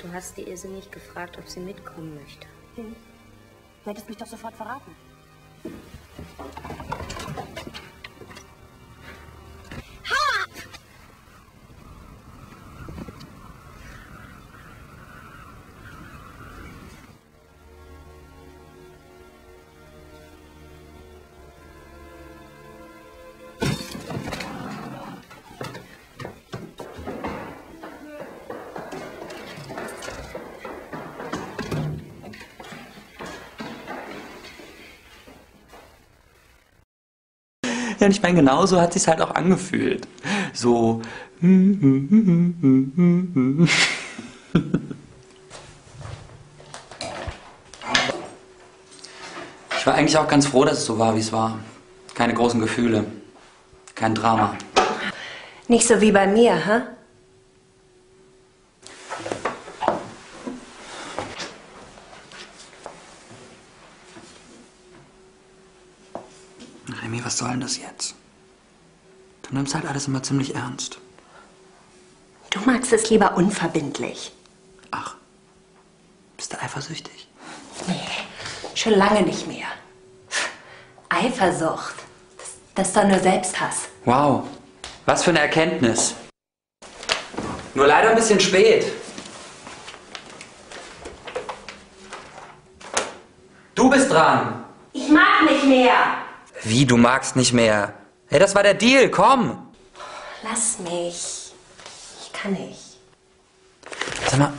Du hast die irrsinnig gefragt, ob sie mitkommen möchte. Du hättest mich doch sofort verraten. Ja, und ich meine, genauso hat sich's halt auch angefühlt. So. Ich war eigentlich auch ganz froh, dass es so war, wie es war. Keine großen Gefühle. Kein Drama. Nicht so wie bei mir, hä? Remy, was soll denn das jetzt? Du nimmst halt alles immer ziemlich ernst. Du magst es lieber unverbindlich. Ach, bist du eifersüchtig? Nee, schon lange nicht mehr. Eifersucht, das ist doch nur Selbsthass. Wow, was für eine Erkenntnis. Nur leider ein bisschen spät. Du bist dran. Ich mag nicht mehr. Wie, du magst nicht mehr? Hey, das war der Deal, komm. Lass mich. Ich kann nicht. Sag mal,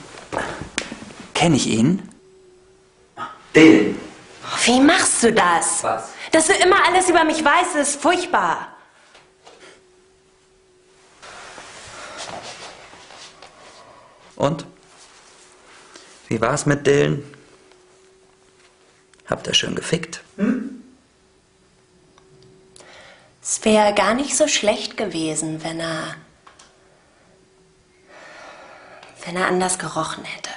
kenne ich ihn? Den. Wie machst du das? Was? Dass du immer alles über mich weißt, ist furchtbar. Und? Wie war's mit Dylan? Habt ihr schön gefickt? Es wäre gar nicht so schlecht gewesen, wenn er anders gerochen hätte.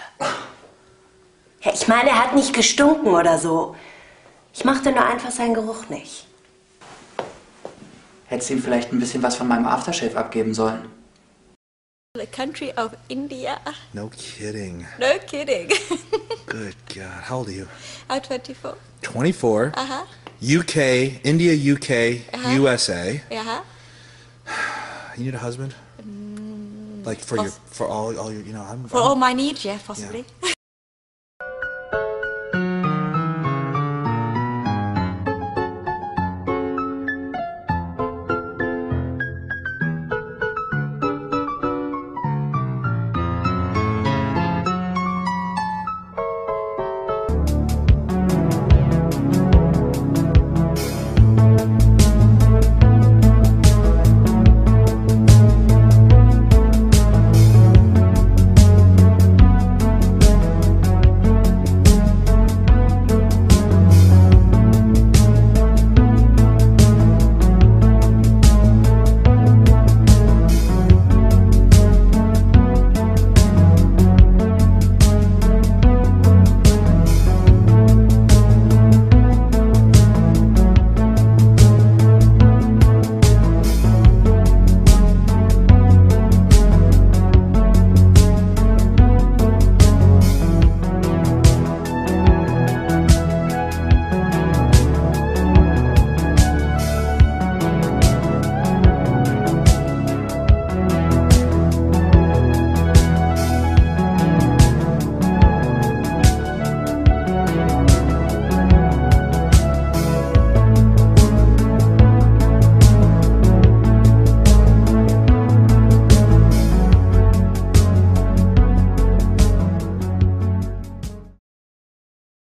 Ja, ich meine, er hat nicht gestunken oder so. Ich mochte nur einfach seinen Geruch nicht. Hättest ihm vielleicht ein bisschen was von meinem Aftershave abgeben sollen. The country of India. No kidding. No kidding. Good God. How old are you? I'm 24. 24. Uh-huh. UK, India, UK, USA. Uh-huh. You need a husband? Like for all your, I'm For all my needs, yeah, possibly. Yeah.